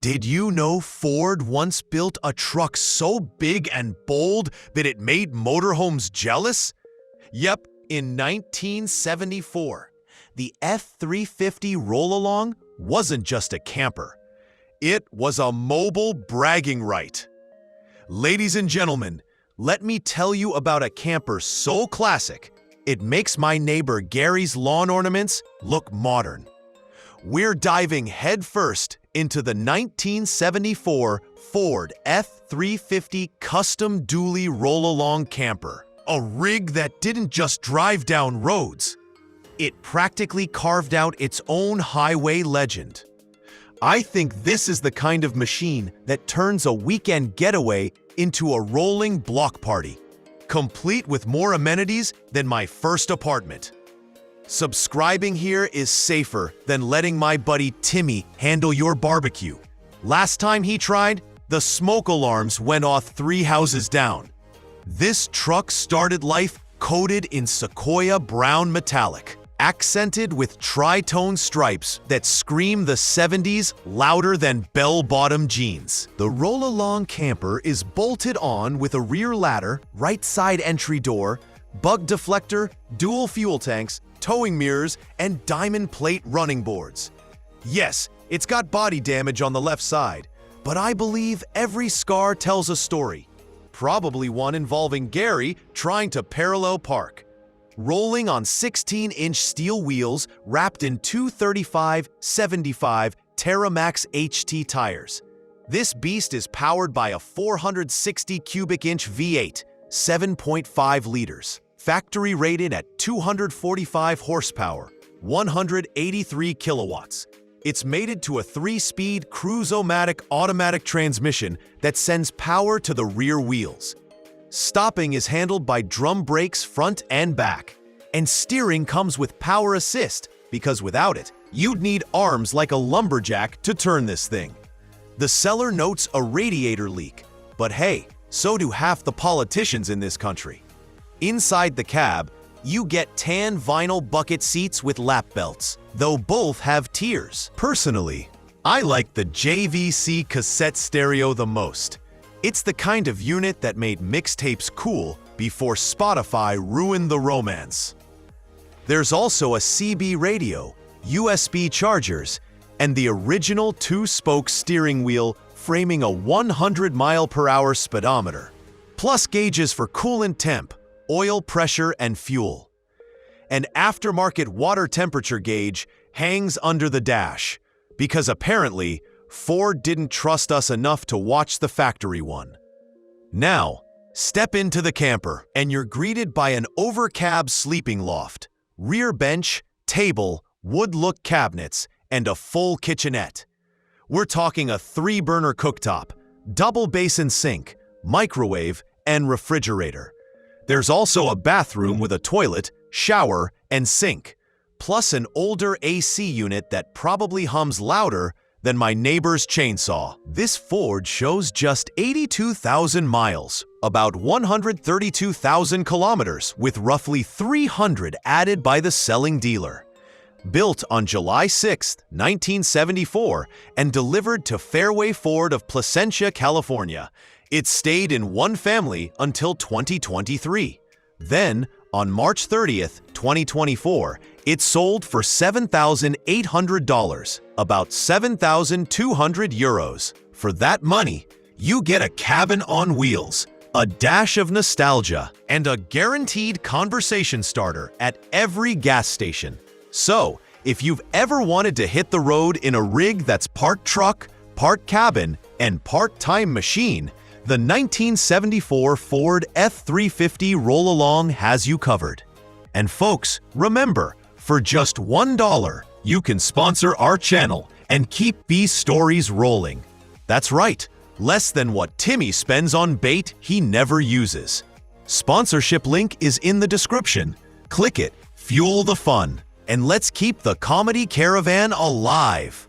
Did you know Ford once built a truck so big and bold that it made motorhomes jealous? Yep, in 1974, the F-350 roll-along wasn't just a camper. It was a mobile bragging right. Ladies and gentlemen, let me tell you about a camper so classic, it makes my neighbor Gary's lawn ornaments look modern. We're diving headfirst into the 1974 Ford F-350 custom dually roll-along camper, a rig that didn't just drive down roads. It practically carved out its own highway legend. I think this is the kind of machine that turns a weekend getaway into a rolling block party, complete with more amenities than my first apartment. Subscribing here is safer than letting my buddy Timmy handle your barbecue. Last time he tried, the smoke alarms went off 3 houses down. This truck started life coated in sequoia brown metallic, accented with tri-tone stripes that scream the 70s louder than bell-bottom jeans. The roll-along camper is bolted on with a rear ladder, right side entry door, bug deflector, dual fuel tanks, towing mirrors, and diamond plate running boards. Yes, it's got body damage on the left side, but I believe every scar tells a story. Probably one involving Gary trying to parallel park. Rolling on 16-inch steel wheels wrapped in 235/75 Terramax HT tires. This beast is powered by a 460 cubic inch V8, 7.5 liters. Factory rated at 245 horsepower, 183 kilowatts. It's mated to a 3-speed Cruise-O-Matic automatic transmission that sends power to the rear wheels. Stopping is handled by drum brakes front and back, and steering comes with power assist because without it, you'd need arms like a lumberjack to turn this thing. The seller notes a radiator leak, but hey, so do half the politicians in this country. Inside the cab, you get tan vinyl bucket seats with lap belts, though both have tiers. Personally, I like the JVC cassette stereo the most. It's the kind of unit that made mixtapes cool before Spotify ruined the romance. There's also a CB radio, USB chargers, and the original 2-spoke steering wheel framing a 100-mile-per-hour speedometer, plus gauges for coolant temp, oil pressure, and fuel. An aftermarket water temperature gauge hangs under the dash, because apparently, Ford didn't trust us enough to watch the factory one. Now, step into the camper, and you're greeted by an over-cab sleeping loft, rear bench, table, wood-look cabinets, and a full kitchenette. We're talking a 3-burner cooktop, double basin sink, microwave, and refrigerator. There's also a bathroom with a toilet, shower, and sink, plus an older AC unit that probably hums louder than my neighbor's chainsaw. This Ford shows just 82,000 miles, about 132,000 kilometers, with roughly 300 added by the selling dealer. Built on July 6, 1974, and delivered to Fairway Ford of Placentia, California, it stayed in one family until 2023. Then, on March 30, 2024, it sold for $7,800, about 7,200 euros. For that money, you get a cabin on wheels, a dash of nostalgia, and a guaranteed conversation starter at every gas station. So, if you've ever wanted to hit the road in a rig that's part truck, part cabin, and part-time machine, the 1974 Ford F-350 roll-along has you covered. And folks, remember, for just $1, you can sponsor our channel and keep these stories rolling. That's right, less than what Timmy spends on bait he never uses. Sponsorship link is in the description. Click it, fuel the fun, and let's keep the comedy caravan alive.